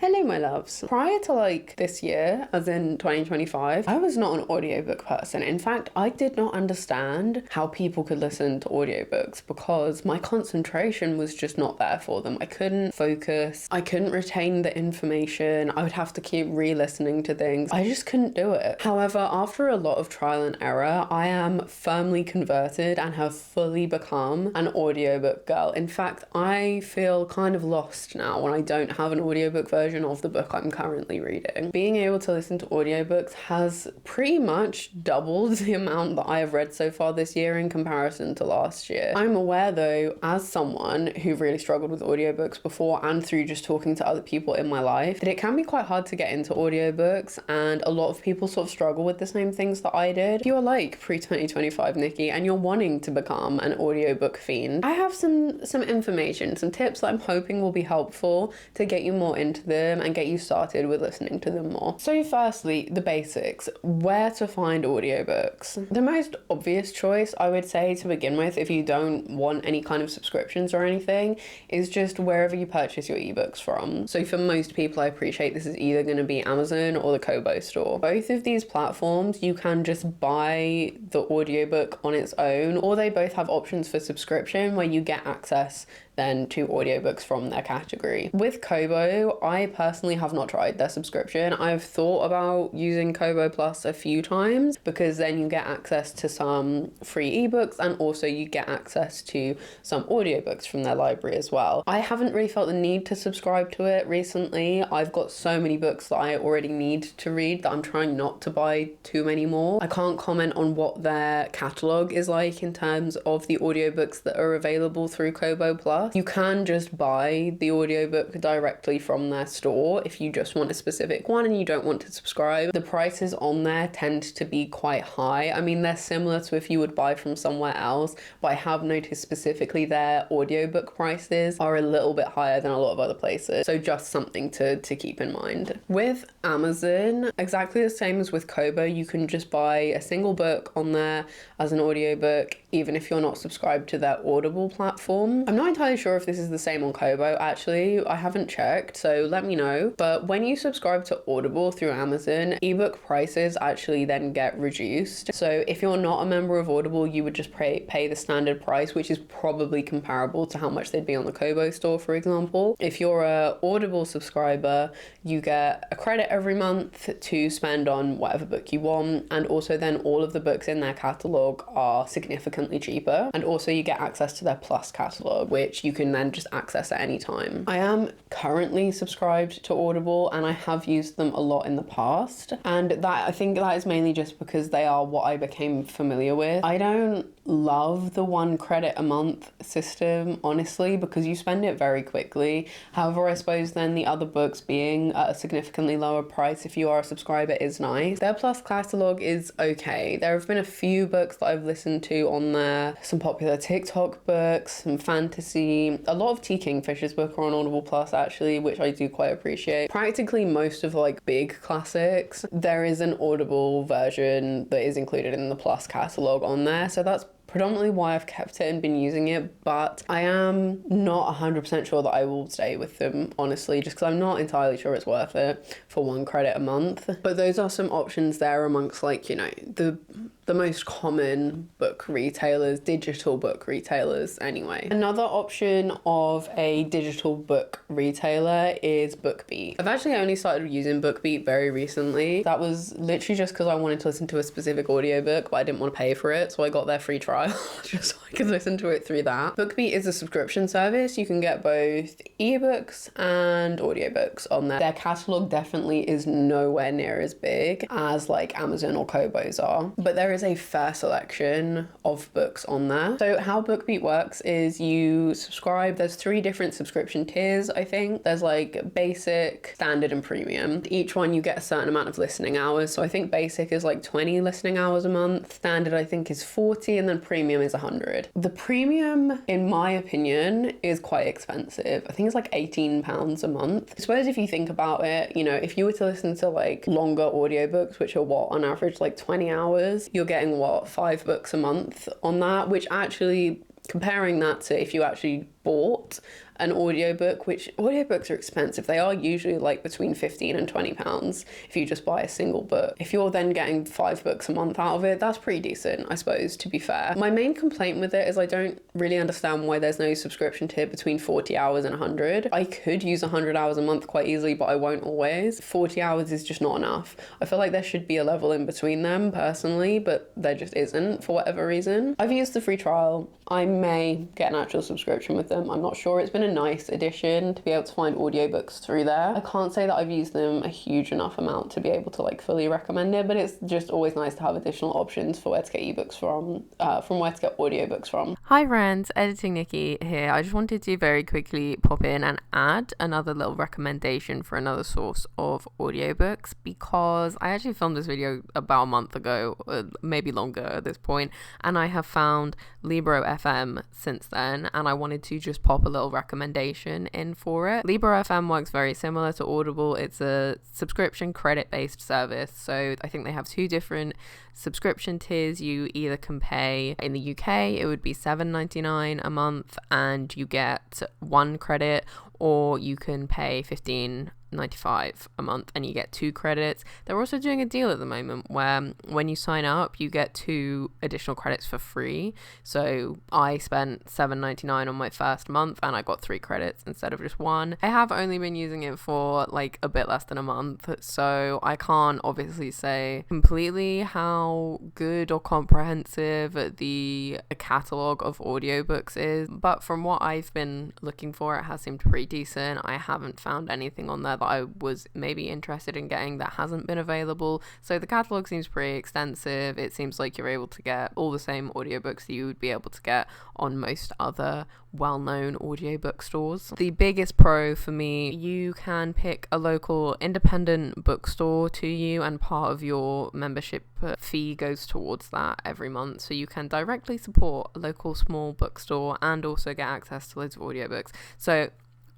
Hello, my loves. Prior to like this year, as in 2025, I was not an audiobook person. In fact, I did not understand how people could listen to audiobooks because my concentration was just not there for them. I couldn't focus. I couldn't retain the information. I would have to keep re-listening to things. I just couldn't do it. However, after a lot of trial and error, I am firmly converted and have fully become an audiobook girl. In fact, I feel kind of lost now when I don't have an audiobook version of the book I'm currently reading. Being able to listen to audiobooks has pretty much doubled the amount that I have read so far this year in comparison to last year. I'm aware though, as someone who really struggled with audiobooks before and through just talking to other people in my life, that it can be quite hard to get into audiobooks, and a lot of people sort of struggle with the same things that I did. If you're like pre-2025 Nikki and you're wanting to become an audiobook fiend, I have some information, some tips that I'm hoping will be helpful to get you more into them and get you started with listening to them more. So firstly, the basics. Where to find audiobooks? The most obvious choice, I would say, to begin with, if you don't want any kind of subscriptions or anything, is just wherever you purchase your ebooks from. So for most people, I appreciate this is either going to be Amazon or the Kobo store. Both of these platforms, you can just buy the audiobook on its own, or they both have options for subscription where you get access then to audiobooks from their category. With Kobo, I personally have not tried their subscription. I've thought about using Kobo Plus a few times because then you get access to some free ebooks and also you get access to some audiobooks from their library as well. I haven't really felt the need to subscribe to it recently. I've got so many books that I already need to read that I'm trying not to buy too many more. I can't comment on what their catalogue is like in terms of the audiobooks that are available through Kobo Plus. You can just buy the audiobook directly from their store if you just want a specific one and you don't want to subscribe. The prices on there tend to be quite high. I mean, they're similar to if you would buy from somewhere else, but I have noticed specifically their audiobook prices are a little bit higher than a lot of other places. So just something to keep in mind. With Amazon, exactly the same as with Kobo, you can just buy a single book on there as an audiobook, even if you're not subscribed to their Audible platform. I'm not entirely sure if this is the same on Kobo, actually. I haven't checked, so let me know. But when you subscribe to Audible through Amazon, ebook prices actually then get reduced. So if you're not a member of Audible, you would just pay the standard price, which is probably comparable to how much they'd be on the Kobo store, for example. If you're a Audible subscriber, you get a credit every month to spend on whatever book you want, and also then all of the books in their catalogue are significantly cheaper, and also you get access to their Plus catalogue, which you can then just access at any time. I am currently subscribed to Audible and I have used them a lot in the past, and that I think that is mainly just because they are what I became familiar with. I don't love the 1 credit a month system, honestly, because you spend it very quickly. However, I suppose then the other books being at a significantly lower price if you are a subscriber is nice. Their Plus catalogue is okay. There have been a few books that I've listened to on there, some popular TikTok books, some fantasy, a lot of T. Kingfisher's book are on Audible Plus actually, which I do quite appreciate. Practically most of like big classics, there is an Audible version that is included in the Plus catalogue on there, so that's predominantly why I've kept it and been using it, but I am not 100% sure that I will stay with them, honestly, just because I'm not entirely sure it's worth it for 1 credit a month. But those are some options there amongst, like, you know, the most common book retailers, digital book retailers anyway. Another option of a digital book retailer is BookBeat. I've actually only started using BookBeat very recently. That was literally just because I wanted to listen to a specific audiobook, but I didn't want to pay for it, so I got their free trial just so I could listen to it through that. BookBeat is a subscription service. You can get both ebooks and audiobooks on there. Their catalogue definitely is nowhere near as big as like Amazon or Kobo's are, but there is a fair selection of books on there. So how BookBeat works is you subscribe. There's 3 different subscription tiers, I think. There's like basic, standard, and premium. Each one you get a certain amount of listening hours. So I think basic is like 20 listening hours a month. Standard I think is 40, and then premium is 100. The premium, in my opinion, is quite expensive. I think it's like £18 a month. I suppose if you think about it, you know, if you were to listen to like longer audiobooks, which are what, on average like 20 hours, you're getting what, 5 books a month on that, which actually, comparing that to if you actually bought an audiobook, which audiobooks are expensive. They are usually like between 15 and 20 pounds if you just buy a single book. If you're then getting 5 books a month out of it, that's pretty decent, I suppose, to be fair. My main complaint with it is I don't really understand why there's no subscription tier between 40 hours and 100. I could use 100 hours a month quite easily, but I won't always. 40 hours is just not enough. I feel like there should be a level in between them personally, but there just isn't for whatever reason. I've used the free trial. I may get an actual subscription with them. I'm not sure. It's been a nice addition to be able to find audiobooks through there. I can't say that I've used them a huge enough amount to be able to like fully recommend it, but it's just always nice to have additional options for where to get ebooks from where to get audiobooks from. Hi friends, Editing Nikki here. I just wanted to very quickly pop in and add another little recommendation for another source of audiobooks, because I actually filmed this video about a month ago, maybe longer at this point, and I have found Libro FM since then, and I wanted to just pop a little recommendation in for it. Libro FM works very similar to Audible. It's a subscription credit-based service, so I think they have 2 different subscription tiers. You either can pay, in the UK it would be $7.99 a month and you get 1 credit, or you can pay $15.95 a month and you get 2 credits. They're also doing a deal at the moment where when you sign up you get 2 additional credits for free. So I spent $7.99 on my first month and I got 3 credits instead of just 1. I have only been using it for like a bit less than a month, so I can't obviously say completely how good or comprehensive the catalogue of audiobooks is, but from what I've been looking for, it has seemed pretty decent. I haven't found anything on there that I was maybe interested in getting that hasn't been available. So the catalogue seems pretty extensive. It seems like you're able to get all the same audiobooks that you would be able to get on most other well-known audiobook stores. The biggest pro for me, you can pick a local independent bookstore to you, and part of your membership fee goes towards that every month, so you can directly support a local small bookstore and also get access to loads of audiobooks. So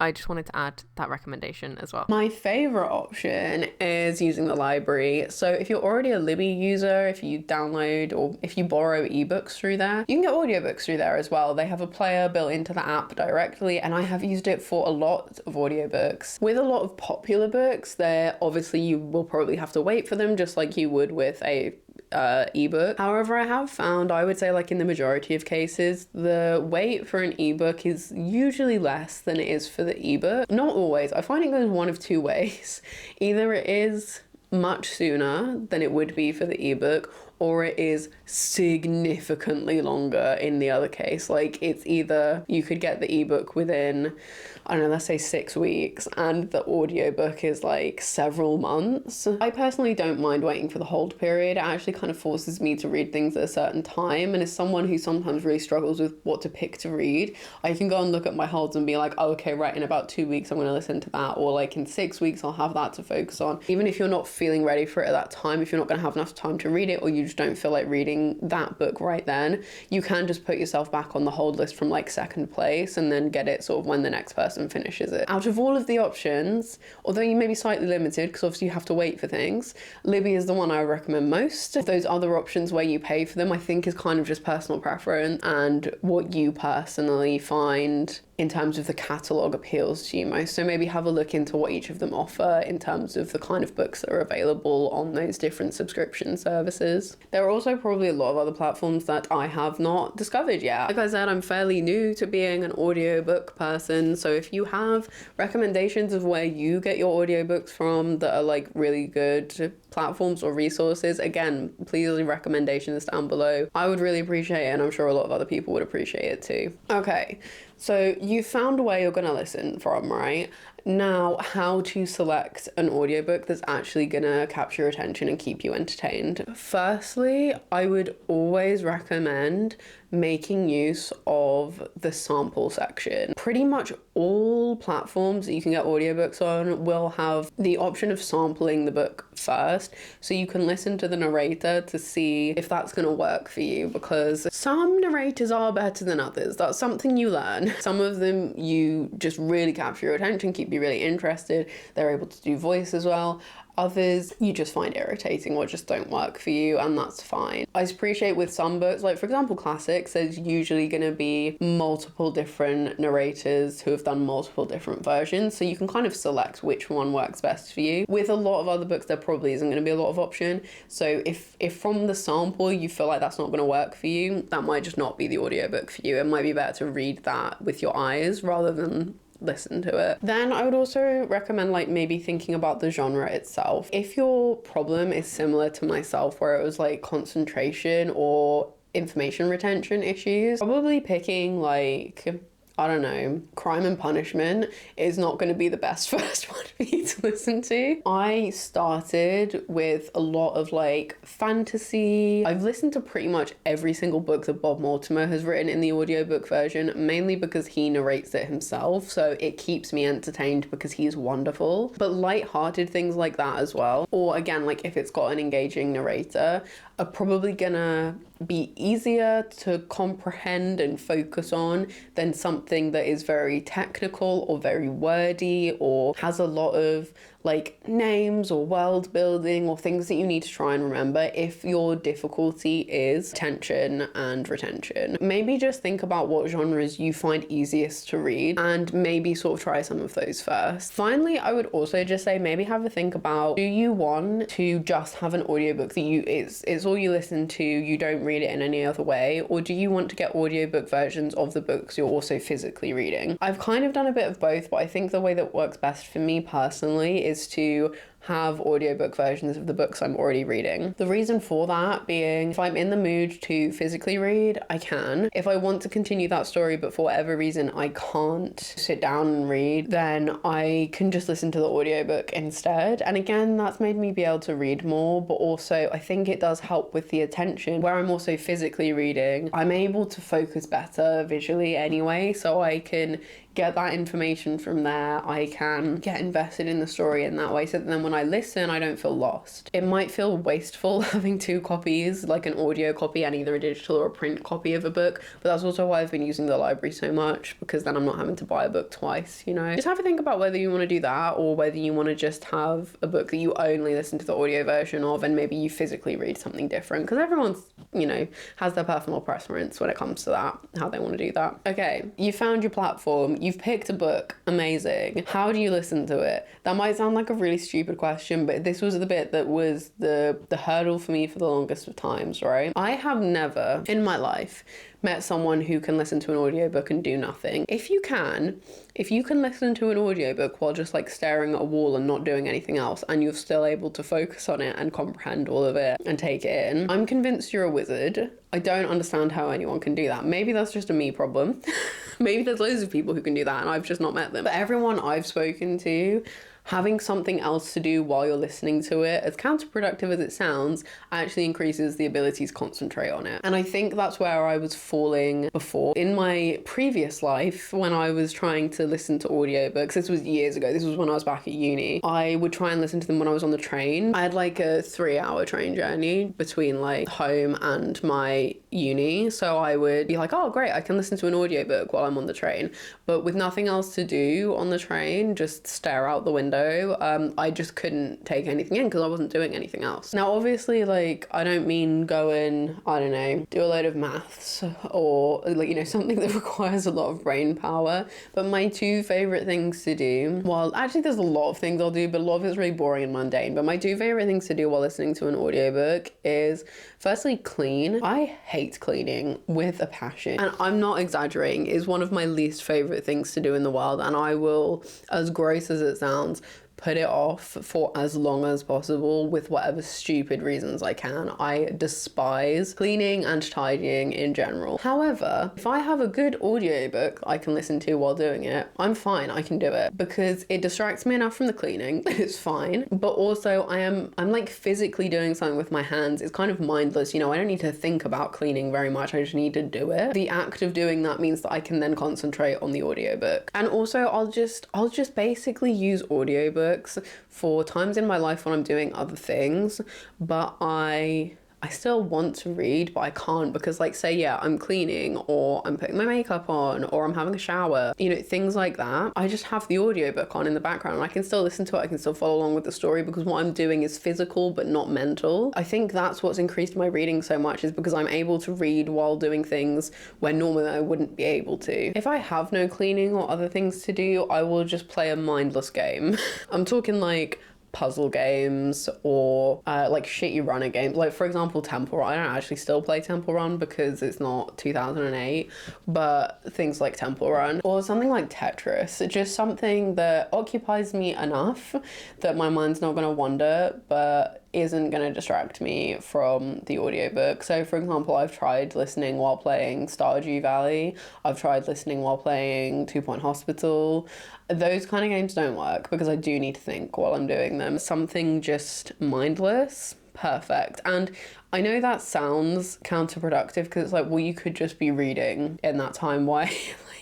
I just wanted to add that recommendation as well. My favorite option is using the library. So if you're already a Libby user, if you download or if you borrow ebooks through there, you can get audiobooks through there as well. They have a player built into the app directly, and I have used it for a lot of audiobooks. With a lot of popular books, there obviously you will probably have to wait for them, just like you would with a ebook. However, I have found, I would say like in the majority of cases, the wait for an ebook is usually less than it is for the ebook. Not always. I find it goes one of 2 ways. Either it is much sooner than it would be for the ebook, or it is significantly longer in the other case. Like it's either you could get the ebook within, I don't know, let's say 6 weeks, and the audiobook is like several months. I personally don't mind waiting for the hold period. It actually kind of forces me to read things at a certain time, and as someone who sometimes really struggles with what to pick to read, I can go and look at my holds and be like, oh, okay, right, in about 2 weeks I'm going to listen to that, or like in 6 weeks I'll have that to focus on. Even if you're not feeling ready for it at that time, if you're not going to have enough time to read it, or you just don't feel like reading that book right then, you can just put yourself back on the hold list from like second place and then get it sort of when the next person finishes it. Out of all of the options, although you may be slightly limited because obviously you have to wait for things, Libby is the one I would recommend most. Those other options where you pay for them, I think is kind of just personal preference and what you personally find in terms of the catalogue appeals to you most. So maybe have a look into what each of them offer in terms of the kind of books that are available on those different subscription services. There are also probably a lot of other platforms that I have not discovered yet. Like I said, I'm fairly new to being an audiobook person, so if you have recommendations of where you get your audiobooks from that are like really good platforms or resources, again, please leave recommendations down below. I would really appreciate it, and I'm sure a lot of other people would appreciate it too. Okay, so you found where you're gonna listen from, right? Now, how to select an audiobook that's actually gonna capture your attention and keep you entertained. Firstly, I would always recommend making use of the sample section. Pretty much all platforms that you can get audiobooks on will have the option of sampling the book first, so you can listen to the narrator to see if that's going to work for you, because some narrators are better than others. That's something you learn. Some of them you just really capture your attention, keep you really interested. They're able to do voice as well. Others you just find irritating or just don't work for you, and that's fine. I appreciate with some books, like for example classics, there's usually going to be multiple different narrators who have done multiple different versions, so you can kind of select which one works best for you. With a lot of other books there probably isn't going to be a lot of option, so if from the sample you feel like that's not going to work for you, that might just not be the audiobook for you. It might be better to read that with your eyes rather than listen to it. Then I would also recommend like maybe thinking about the genre itself. If your problem is similar to myself, where it was like concentration or information retention issues, probably picking like, I don't know, Crime and Punishment is not going to be the best first one for you to listen to. I started with a lot of like fantasy. I've listened to pretty much every single book that Bob Mortimer has written in the audiobook version, mainly because he narrates it himself, so it keeps me entertained because he's wonderful. But light-hearted things like that as well, or again, like if it's got an engaging narrator, are probably gonna be easier to comprehend and focus on than something that is very technical or very wordy or has a lot of like names or world building or things that you need to try and remember. If your difficulty is attention and retention, maybe just think about what genres you find easiest to read and maybe sort of try some of those first. Finally, I would also just say maybe have a think about, do you want to just have an audiobook that it's all you listen to, you don't read it in any other way, or do you want to get audiobook versions of the books you're also physically reading? I've kind of done a bit of both, but I think the way that works best for me personally is to have audiobook versions of the books I'm already reading. The reason for that being, if I'm in the mood to physically read, I can. If I want to continue that story but for whatever reason I can't sit down and read, then I can just listen to the audiobook instead. And again, that's made me be able to read more, but also I think it does help with the attention. Where I'm also physically reading, I'm able to focus better visually anyway, so I can get that information from there. I can get invested in the story in that way, so that then when I listen I don't feel lost. It might feel wasteful having two copies, like an audio copy and either a digital or a print copy of a book, but that's also why I've been using the library so much, because then I'm not having to buy a book twice, you know. Just have a think about whether you want to do that or whether you want to just have a book that you only listen to the audio version of and maybe you physically read something different, because everyone's, you know, has their personal preference when it comes to that, how they want to do that. Okay, you found your platform, you've picked a book, amazing. How do you listen to it? That might sound like a really stupid question, but this was the bit that was the hurdle for me for the longest of times, right? I have never in my life met someone who can listen to an audiobook and do nothing. If you can listen to an audiobook while just like staring at a wall and not doing anything else, and you're still able to focus on it and comprehend all of it and take it in, I'm convinced you're a wizard. I don't understand how anyone can do that. Maybe that's just a me problem. Maybe there's loads of people who can do that and I've just not met them. But everyone I've spoken to, having something else to do while you're listening to it, as counterproductive as it sounds, actually increases the ability to concentrate on it. And I think that's where I was falling before. In my previous life, when I was trying to listen to audiobooks, this was years ago, this was when I was back at uni, I would try and listen to them when I was on the train. I had like a 3-hour train journey between like home and my uni, so I would be like, oh great, I can listen to an audiobook while I'm on the train. But with nothing else to do on the train, just stare out the window, I just couldn't take anything in because I wasn't doing anything else. Now obviously, like, I don't mean go and, I don't know, do a load of maths or like, you know, something that requires a lot of brain power, but my two favorite things to do, well actually there's a lot of things I'll do, but a lot of it's really boring and mundane, but my two favorite things to do while listening to an audiobook is firstly clean. I hate cleaning with a passion, and I'm not exaggerating, it's one of my least favorite things to do in the world, and I will, as gross as it sounds, put it off for as long as possible with whatever stupid reasons I can. I despise cleaning and tidying in general. However, if I have a good audiobook I can listen to while doing it, I'm fine, I can do it, because it distracts me enough from the cleaning, it's fine, but also I'm like physically doing something with my hands. It's kind of mindless, you know, I don't need to think about cleaning very much, I just need to do it. The act of doing that means that I can then concentrate on the audiobook. And also I'll just basically use audiobooks for times in my life when I'm doing other things, but I I still want to read, but I can't because, like, say, yeah, I'm cleaning or I'm putting my makeup on or I'm having a shower, you know, things like that. I just have the audiobook on in the background and I can still listen to it. I can still follow along with the story because what I'm doing is physical but not mental. I think that's what's increased my reading so much, is because I'm able to read while doing things where normally I wouldn't be able to. If I have no cleaning or other things to do, I will just play a mindless game. I'm talking like puzzle games or like shitty runner games, like for example Temple Run. I don't actually still play Temple Run because it's not 2008, but things like Temple Run or something like Tetris, just something that occupies me enough that my mind's not going to wander but isn't going to distract me from the audiobook. So for example, I've tried listening while playing Stardew Valley, I've tried listening while playing 2 Point Hospital. Those kind of games don't work because I do need to think while I'm doing them. Something just mindless, perfect. And I know that sounds counterproductive because it's like, well, you could just be reading in that time. Why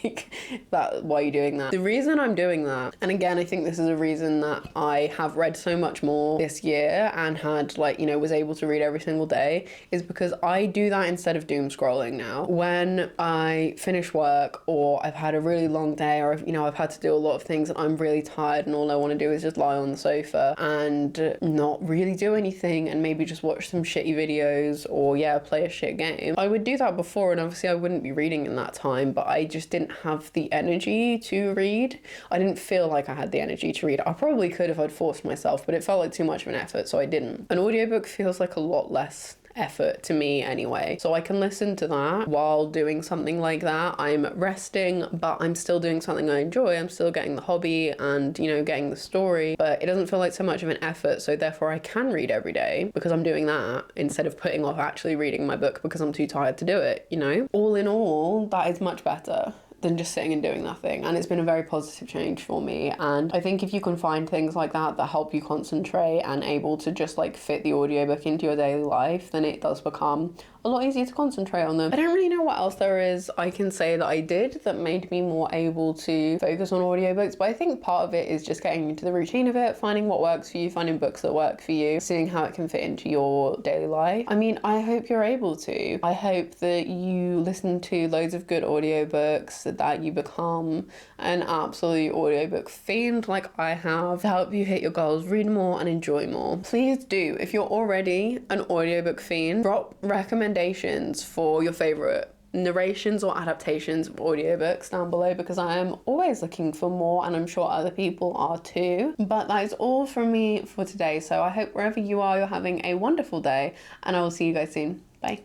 like that, why are you doing that? The reason I'm doing that, and again I think this is a reason that I have read so much more this year and had, like, you know, was able to read every single day, is because I do that instead of doom scrolling now. When I finish work or I've had a really long day or, you know, I've had to do a lot of things and I'm really tired and all I want to do is just lie on the sofa and not really do anything and maybe just watch some shitty videos or, yeah, play a shit game. I would do that before and obviously I wouldn't be reading in that time, but I just didn't have the energy to read. I didn't feel like I had the energy to read. I probably could if I'd forced myself, but it felt like too much of an effort, so I didn't. An audiobook feels like a lot less effort to me anyway, so I can listen to that while doing something like that. I'm resting, but I'm still doing something I enjoy. I'm still getting the hobby and, you know, getting the story, but it doesn't feel like so much of an effort, so therefore I can read every day because I'm doing that instead of putting off actually reading my book because I'm too tired to do it, you know? All in all, that is much better than just sitting and doing nothing, and it's been a very positive change for me. And I think if you can find things like that that help you concentrate and able to just like fit the audiobook into your daily life, then it does become a lot easier to concentrate on them. I don't really know what else there is I can say that I did that made me more able to focus on audiobooks, but I think part of it is just getting into the routine of it, finding what works for you, finding books that work for you, seeing how it can fit into your daily life. I mean, I hope you're able to. I hope that you listen to loads of good audiobooks, that you become an absolute audiobook fiend like I have, to help you hit your goals, read more and enjoy more. Please do, if you're already an audiobook fiend, drop recommendations for your favorite narrations or adaptations of audiobooks down below because I am always looking for more and I'm sure other people are too. But that is all from me for today, so I hope wherever you are, you're having a wonderful day and I will see you guys soon. Bye.